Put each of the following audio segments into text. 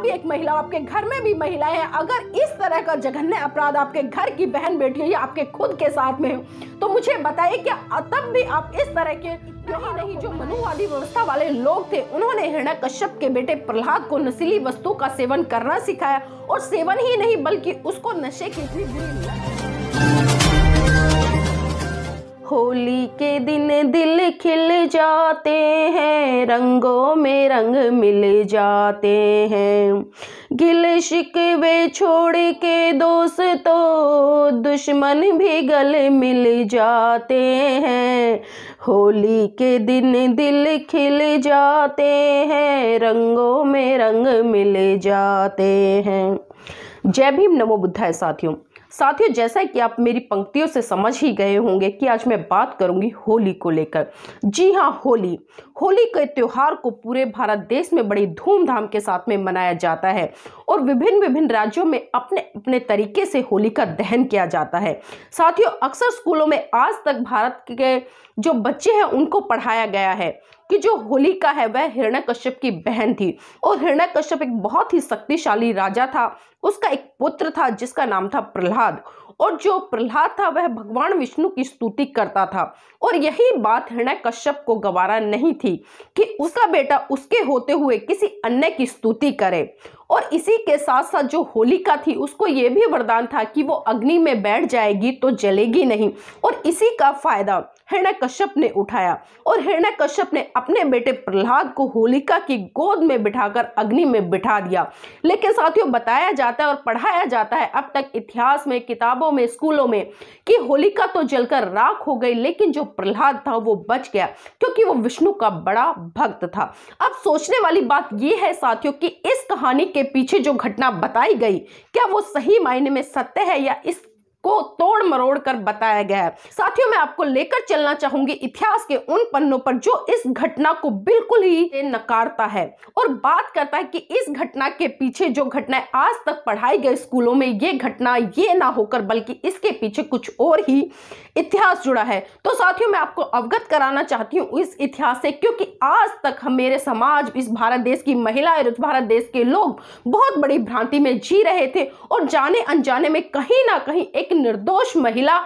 भी एक महिला, आपके घर में भी महिलाएं हैं, अगर इस तरह का जघन्य अपराध आपके घर की बहन बेटियों या आपके खुद के साथ में हो तो मुझे बताइए क्या तब भी आप इस तरह के नहीं। जो मनुवादी व्यवस्था वाले लोग थे उन्होंने हिरण्यकश्यप के बेटे प्रहलाद को नशीली वस्तु का सेवन करना सिखाया, और सेवन ही नहीं बल्कि उसको नशे की इतनी बुरी होली के दिन दिल खिल जाते हैं, रंगों में रंग मिल जाते हैं, गिले शिकवे छोड़ के दोस्तों दुश्मन भी गले मिल जाते हैं। होली के दिन दिल खिल जाते हैं, रंगों में रंग मिल जाते हैं। जय भीम, नमो बुद्धाय। साथियों जैसा कि आप मेरी पंक्तियों से समझ ही गए होंगे कि आज मैं बात करूंगी होली को लेकर। जी हाँ, होली के त्योहार को पूरे भारत देश में बड़ी धूमधाम के साथ में मनाया जाता है और विभिन्न राज्यों में अपने अपने तरीके से होली का दहन किया जाता है। साथियों अक्सर स्कूलों में आज तक भारत के जो बच्चे हैं उनको पढ़ाया गया है कि जो होलिका है वह हिरण्यकश्यप की बहन थी, और हिरण्यकश्यप एक बहुत ही शक्तिशाली राजा था। उसका एक पुत्र था जिसका नाम था प्रहलाद, और जो प्रहलाद था वह भगवान विष्णु की स्तुति करता था। और यही बात हिरण्यकश्यप को गवारा नहीं थी कि उसका बेटा उसके होते हुए किसी अन्य की स्तुति करे। और इसी के साथ साथ जो होलिका थी उसको ये भी वरदान था कि वो अग्नि में बैठ जाएगी तो जलेगी नहीं, और इसी का फायदा हिरण्यकश्यप ने उठाया और हिरण्यकश्यप ने अपने बेटे प्रहलाद को होलिका की गोद में बिठाकर अग्नि में बिठा दिया। लेकिन साथियों बताया जाता है और पढ़ाया जाता है अब तक इतिहास में, किताबों में, स्कूलों में कि होलिका तो जलकर राख हो गई, लेकिन जो प्रहलाद था वो बच गया क्योंकि वो विष्णु का बड़ा भक्त था। अब सोचने वाली बात यह है साथियों कि इस कहानी के पीछे जो घटना बताई गई क्या वो सही मायने में सत्य है या इस को तोड़ मरोड़ कर बताया गया है। साथियों मैं आपको लेकर चलना चाहूंगी इतिहास के उन पन्नों पर जो इस घटना को बिल्कुल ही नकारता है और बात करता है कि इस घटना के पीछे जो घटनाएं आज तक पढ़ाई गई स्कूलों में ये घटना ये ना होकर बल्कि इसके पीछे कुछ और ही इतिहास जुड़ा है। तो साथियों मैं आपको अवगत कराना चाहती हूँ इस इतिहास से, क्योंकि आज तक हम मेरे समाज, इस भारत देश की महिलाएं, इस भारत देश के लोग बहुत बड़ी भ्रांति में जी रहे थे और जाने अनजाने में कहीं ना कहीं एक निर्दोष महिला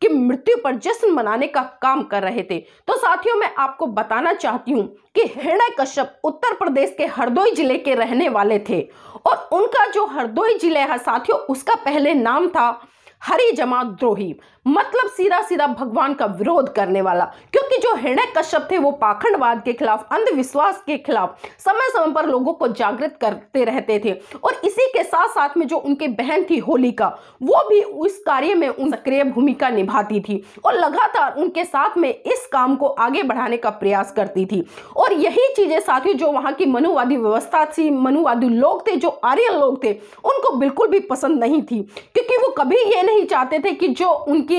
की मृत्यु पर जश्न मनाने का काम कर रहे थे। तो साथियों मैं आपको बताना चाहती हूँ कि हिरण्यकश्यप उत्तर प्रदेश के हरदोई जिले के रहने वाले थे और उनका जो हरदोई जिले है साथियों उसका पहले नाम था हरिजमा द्रोही, मतलब सीधा सीधा भगवान का विरोध करने वाला। क्योंकि जो हिरण्यकश्यप थे वो पाखंडवाद के खिलाफ, अंधविश्वास के खिलाफ समय समय पर लोगों को जागृत करते रहते थे और इसी के साथ साथ में जो उनकी बहन थी होलिका वो भी उस कार्य में सक्रिय भूमिका निभाती थी और लगातार उनके साथ में इस काम को आगे बढ़ाने का प्रयास करती थी। और यही चीजें साथियों जो वहां की मनुवादी व्यवस्था थी, मनुवादी लोग थे, जो आर्यन लोग थे, उनको बिल्कुल भी पसंद नहीं थी, क्योंकि वो कभी ये नहीं चाहते थे कि जो उनकी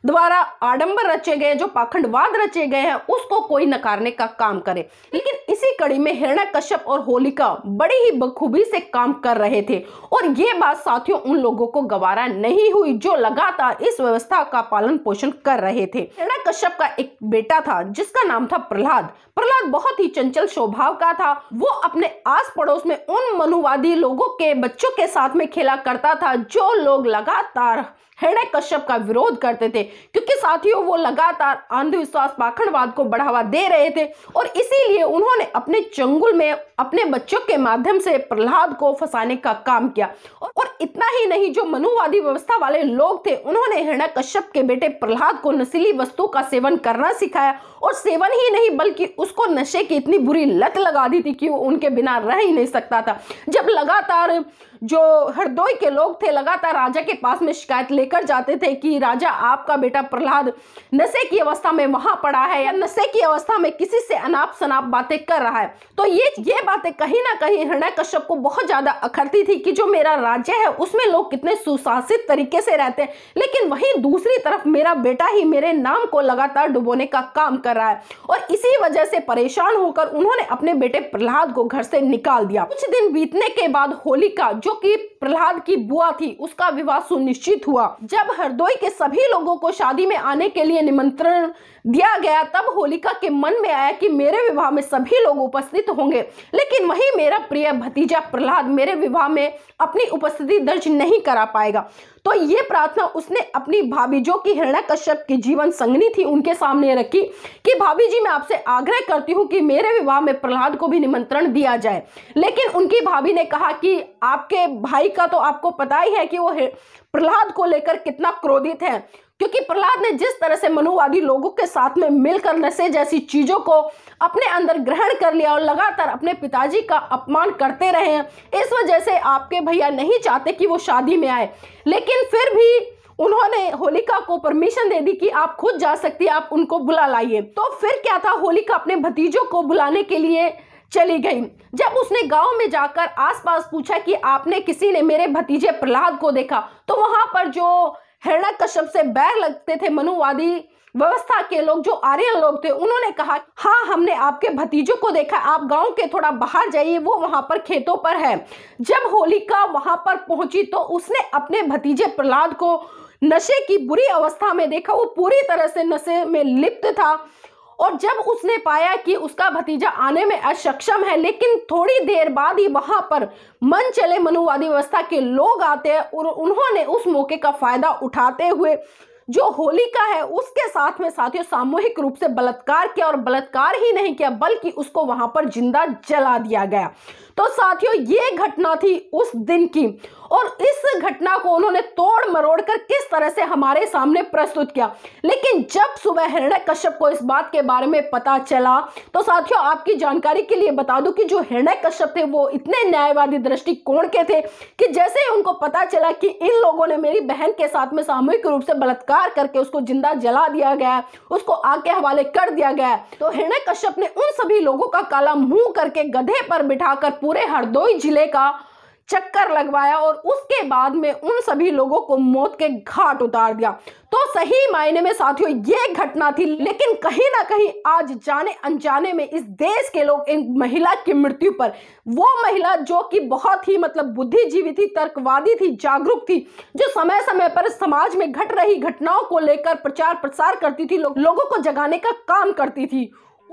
द्वारा आडंबर रचे गए, जो पाखंडवाद रचे गए हैं उसको कोई नकारने का काम करे। लेकिन इसी कड़ी में हिरण्यकश्यप और होलिका बड़ी ही बखूबी से काम कर रहे थे और ये बात साथियों उन लोगों को गवारा नहीं हुई जो लगातार इस व्यवस्था का पालन पोषण कर रहे थे। हिरण्यकश्यप का एक बेटा था जिसका नाम था प्रहलाद। प्रहलाद बहुत ही चंचल स्वभाव का था। वो अपने आस पड़ोस में उन मनुवादी लोगों के बच्चों के साथ में खेला करता था जो लोग लगातार हिरण्यकश्यप का विरोध करते थे, क्योंकि साथियों वो लगातार अंधविश्वास, पाखंडवाद को बढ़ावा दे रहे थे और इसीलिए उन्होंने अपने चंगुल में अपने बच्चों के माध्यम से प्रहलाद को फंसाने का काम किया। और इतना ही नहीं, जो मनुवादी व्यवस्था वाले लोग थे उन्होंने हिरण्यकश्यप के बेटे प्रहलाद को नशीली वस्तु का सेवन करना सिखाया और सेवन ही नहीं बल्कि उसको नशे की इतनी बुरी लत लगा दी थी कि वो उनके बिना रह ही नहीं सकता था। जब लगातार जो हरदोई के लोग थे लगातार राजा के पास में शिकायत लेकर जाते थे कि राजा आपका बेटा प्रहलाद नशे की अवस्था में वहां पड़ा है या नशे की अवस्था में किसी से अनाप शनाप बातें कर रहा है, तो ये बातें कहीं ना कहीं हिरण्यकश्यप को बहुत ज्यादा अखरती थी कि जो मेरा राज्य है उसमें लोग कितने सुशासित तरीके से रहते हैं, लेकिन वहीं दूसरी तरफ मेरा बेटा ही मेरे नाम को लगातार डुबोने का काम कर रहा है। और इसी वजह से परेशान होकर उन्होंने अपने बेटे प्रहलाद को घर से निकाल दिया। कुछ दिन बीतने के बाद होलिका जो जो कि प्रहलाद की बुआ थी, उसका विवाह सुनिश्चित हुआ। जब हरदोई के सभी लोगों को शादी में आने के लिए निमंत्रण दिया गया, तब होलिका के मन में आया कि मेरे विवाह में सभी लोग उपस्थित होंगे, लेकिन वही मेरा प्रिय भतीजा प्रहलाद मेरे विवाह में अपनी उपस्थिति दर्ज नहीं करा पाएगा। तो ये प्रार्थना उसने अपनी भाभी, जो कि हिरण्यकश्यप की जीवन संगनी थी, उनके सामने रखी कि भाभी जी, मैं आपसे आग्रह करती हूँ कि मेरे विवाह में प्रहलाद को भी निमंत्रण दिया जाए। लेकिन उनकी भाभी ने कहा कि आपके भाई का तो आपको पता ही है कि वो प्रहलाद को लेकर कितना क्रोधित है, क्योंकि प्रहलाद ने जिस तरह से मनुवादी लोगों के साथ में मिलकर नशे जैसी चीजों को अपने अंदर ग्रहण कर लिया और लगातार अपने पिताजी का अपमान करते रहे हैं, इस वजह से आपके भैया नहीं चाहते कि वो शादी में आए। लेकिन फिर भी उन्होंने होलिका को परमिशन दे दी कि आप खुद जा सकती है, आप उनको बुला लाइए। तो फिर क्या था, होलिका अपने भतीजों को बुलाने के लिए चली गई। जब उसने गांव में जाकर आसपास पूछा कि आपने किसी ने मेरे भतीजे प्रहलाद को देखा, तो वहां पर जो हिरण्यकश्यप से बैर लगते थे मनुवादी व्यवस्था के लोग, जो आर्यन लोग थे, उन्होंने कहा हाँ, हमने आपके भतीजों को देखा, आप गांव के थोड़ा बाहर जाइए, वो वहां पर खेतों पर है। जब होलिका वहां पर पहुंची तो उसने अपने भतीजे प्रहलाद को नशे की बुरी अवस्था में देखा। वो पूरी तरह से नशे में लिप्त था और जब उसने पाया कि उसका भतीजा आने में असक्षम है, लेकिन थोड़ी देर बाद ही वहां पर मन चले मनुवादी व्यवस्था के लोग आते हैं और उन्होंने उस मौके का फायदा उठाते हुए जो होलिका है उसके साथ में साथियों सामूहिक रूप से बलात्कार किया, और बलात्कार ही नहीं किया बल्कि उसको वहां पर जिंदा जला दिया गया। तो साथियों ये घटना थी उस दिन की, और इस घटना को उन्होंने तोड़ मरोड़ कर किस तरह से हमारे सामने प्रस्तुत किया। लेकिन जब सुबह हिरण्यकश्यप को इस बात के बारे में पता चला, तो साथियों आपकी जानकारी के लिए बता दूं कि जो हिरण्यकश्यप थे वो इतने न्यायवादी दृष्टिकोण के थे कि जैसे ही उनको पता चला कि इन लोगों ने मेरी बहन के साथ में सामूहिक रूप से बलात्कार करके उसको जिंदा जला दिया गया, उसको आग के हवाले कर दिया गया, तो हिरण्यकश्यप ने उन सभी लोगों का काला मुंह करके गधे पर बिठाकर पूरे हरदोई जिले का चक्कर लगवाया और उसके बाद में उन सभी लोगों को मौत के घाट उतार दिया। तो सही मायने में साथियों ये घटना थी, लेकिन कहीं ना कहीं आज जाने अनजाने में इस देश के लोग एक महिला की मृत्यु पर, वो महिला जो कि बहुत ही बुद्धिजीवी थी, तर्कवादी थी, जागरूक थी, जो समय समय पर समाज में घट रही घटनाओं को लेकर प्रचार प्रसार करती थी, लोगों को जगाने का काम करती थी,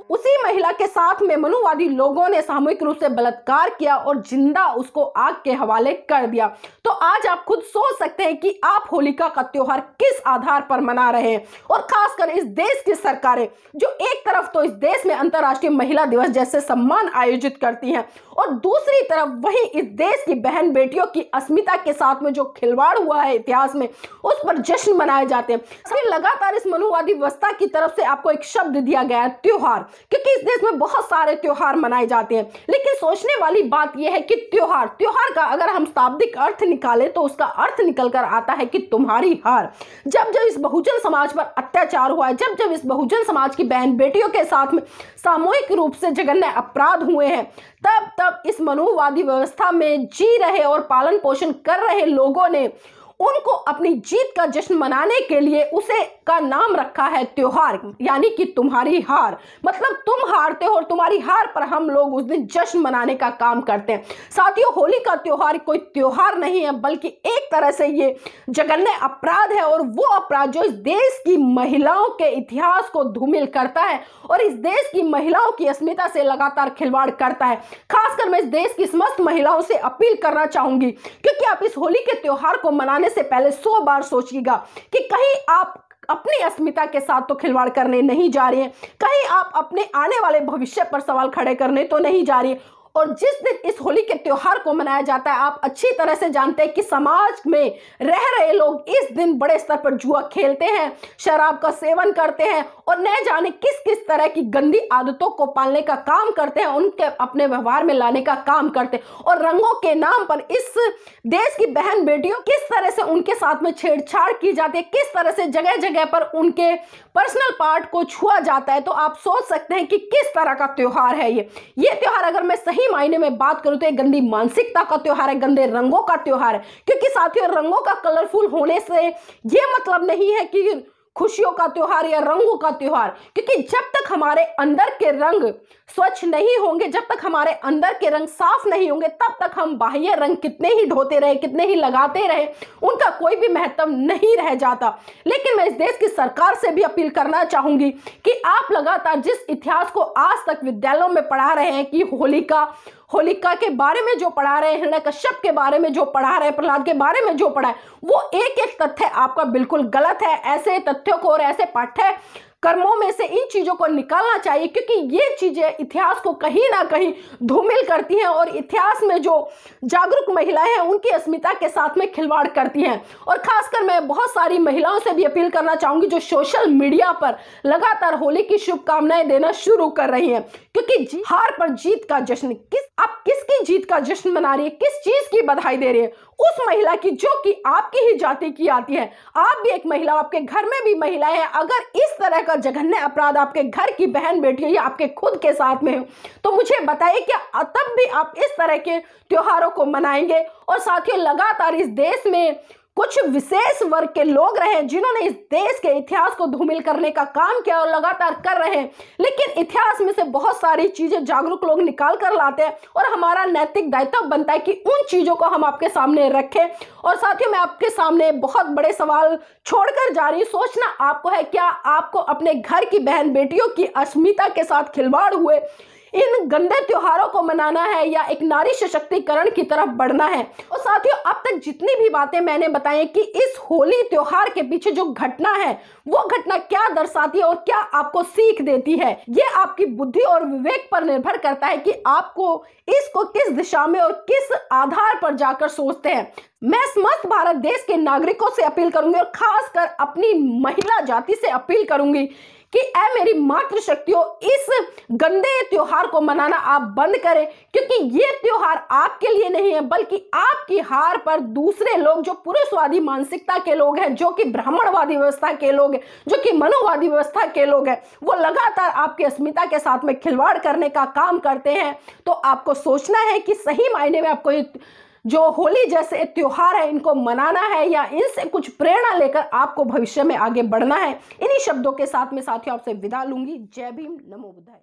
उसी महिला के साथ में मनुवादी लोगों ने सामूहिक रूप से बलात्कार किया और जिंदा उसको आग के हवाले कर दिया। तो आज आप खुद सोच सकते हैं कि आप होलिका का त्योहार किस आधार पर मना रहे हैं, और खासकर इस देश की सरकारें जो एक तरफ तो इस देश में अंतर्राष्ट्रीय महिला दिवस जैसे सम्मान आयोजित करती हैं और दूसरी तरफ वही इस देश की बहन बेटियों की अस्मिता के साथ में जो खिलवाड़ हुआ है इतिहास में, उस पर जश्न मनाए जाते हैं। फिर लगातार इस मनुवादी व्यवस्था की तरफ से आपको एक शब्द दिया गया है, त्योहार, क्योंकि इस देश में बहुत सारे त्योहार मनाए जाते हैं। लेकिन सोचने वाली बात यह है कि त्योहार का अगर हम शाब्दिक अर्थ निकालें तो उसका अर्थ निकल कर आता है कि तुम्हारी हार। जब जब इस बहुजन समाज पर अत्याचार हुआ है, जब जब इस बहुजन समाज की बहन बेटियों के साथ में सामूहिक रूप से जघन्य अपराध हुए हैं, तब तब इस मनुवादी व्यवस्था में जी रहे और पालन पोषण कर रहे लोगों ने उनको अपनी जीत का जश्न मनाने के लिए उसे का नाम रखा है त्योहार, यानी कि तुम्हारी हार। मतलब तुम हारते हो और तुम्हारी हार पर हम लोग उस दिन जश्न मनाने का काम करते हैं। साथियों होली का त्योहार कोई त्योहार नहीं है, बल्कि एक तरह से ये जघन्य अपराध है, और वो अपराध जो इस देश की महिलाओं के इतिहास को धूमिल करता है और इस देश की महिलाओं की अस्मिता से लगातार खिलवाड़ करता है। खासकर मैं इस देश की समस्त महिलाओं से अपील करना चाहूंगी, क्योंकि आप इस होली के त्योहार को मनाने से पहले 100 बार सोचिएगा कि कहीं आप अपनी अस्मिता के साथ तो खिलवाड़ करने नहीं जा रही हैं, कहीं आप अपने आने वाले भविष्य पर सवाल खड़े करने तो नहीं जा रही हैं। और जिस दिन इस होली के त्योहार को मनाया जाता है, आप अच्छी तरह से जानते हैं कि समाज में रह रहे लोग इस दिन बड़े स्तर पर जुआ खेलते हैं, शराब का सेवन करते हैं और न जाने किस किस तरह की गंदी आदतों को पालने का काम करते हैं, उनके अपने व्यवहार में लाने का काम करते हैं। और रंगों के नाम पर इस देश की बहन बेटियों किस तरह से उनके साथ में छेड़छाड़ की जाती है, किस तरह से जगह जगह पर उनके पर्सनल पार्ट को छुआ जाता है। तो आप सोच सकते हैं कि किस तरह का त्योहार है ये त्योहार। अगर मैं सही मायने में बात करूं तो एक गंदी मानसिकता का त्योहार है, गंदे रंगों का त्योहार है। क्योंकि साथियों रंगों का कलरफुल होने से ये मतलब नहीं है कि खुशियों का त्योहार या रंगों का त्योहार, क्योंकि जब तक हमारे अंदर के रंग स्वच्छ नहीं होंगे, जब तक हमारे अंदर के रंग साफ नहीं होंगे, तब तक हम बाह्य रंग कितने ही ढोते रहे, कितने ही लगाते रहे, उनका कोई भी महत्व नहीं रह जाता। लेकिन मैं इस देश की सरकार से भी अपील करना चाहूंगी कि आप लगातार जिस इतिहास को आज तक विद्यालयों में पढ़ा रहे हैं कि होलिका के बारे में जो पढ़ा रहे हैं, हिरण्यकश्यप के बारे में जो पढ़ा रहे हैं, प्रहलाद के बारे में जो पढ़ा है, वो एक एक तथ्य आपका बिल्कुल गलत है। ऐसे तथ्यों को और ऐसे पाठ्य कर्मों में से इन चीजों को निकालना चाहिए, क्योंकि ये चीजें इतिहास को कहीं ना कहीं धूमिल करती हैं और इतिहास में जो जागरूक महिलाएं हैं उनकी अस्मिता के साथ में खिलवाड़ करती हैं। और खासकर मैं बहुत सारी महिलाओं से भी अपील करना चाहूंगी जो सोशल मीडिया पर लगातार होली की शुभकामनाएं देना शुरू कर रही हैं, क्योंकि हार पर जीत का जश्न, आप किसकी जीत का जश्न मना रही है, किस चीज की बधाई दे रही है? उस महिला की जो कि आपकी ही जाति की आती है। आप भी एक महिला, आपके घर में भी महिलाएं हैं। अगर इस तरह का जघन्य अपराध आपके घर की बहन बेटियों या आपके खुद के साथ में हो तो मुझे बताइए क्या तब भी आप इस तरह के त्योहारों को मनाएंगे? और साथियों, लगातार इस देश में कुछ विशेष वर्ग के लोग रहे जिन्होंने इस देश के इतिहास को धूमिल करने का काम किया और लगातार कर रहे हैं, लेकिन इतिहास में से बहुत सारी चीजें जागरूक लोग निकाल कर लाते हैं और हमारा नैतिक दायित्व बनता है कि उन चीजों को हम आपके सामने रखें। और साथियों, मैं आपके सामने बहुत बड़े सवाल छोड़कर जा रही हूं। सोचना आपको है, क्या आपको अपने घर की बहन बेटियों की अस्मिता के साथ खिलवाड़ हुए इन गंदे त्योहारों को मनाना है या एक नारी सशक्तिकरण की तरफ बढ़ना है? और साथियों, अब तक जितनी भी बातें मैंने बताई कि इस होली त्योहार के पीछे जो घटना है वो घटना क्या दर्शाती है और क्या आपको सीख देती है, ये आपकी बुद्धि और विवेक पर निर्भर करता है कि आपको इसको किस दिशा में और किस आधार पर जाकर सोचते हैं। मैं समस्त भारत देश के नागरिकों से अपील करूंगी और खासकर अपनी महिला जाति से अपील करूंगी कि ऐ मेरी मातृशक्तियों, इस गंदे त्योहार को मनाना आप बंद करें, क्योंकि ये त्योहार आपके लिए नहीं है बल्कि आपकी हार पर दूसरे लोग जो पुरुषवादी मानसिकता के लोग हैं, जो कि ब्राह्मणवादी व्यवस्था के लोग हैं, जो कि मनोवादी व्यवस्था के लोग हैं, वो लगातार आपकी अस्मिता के साथ में खिलवाड़ करने का काम करते हैं। तो आपको सोचना है कि सही मायने में आपको जो होली जैसे त्योहार है इनको मनाना है या इनसे कुछ प्रेरणा लेकर आपको भविष्य में आगे बढ़ना है। इन्हीं शब्दों के साथ में साथियों आपसे विदा लूंगी। जय भीम, नमो बुद्धाय।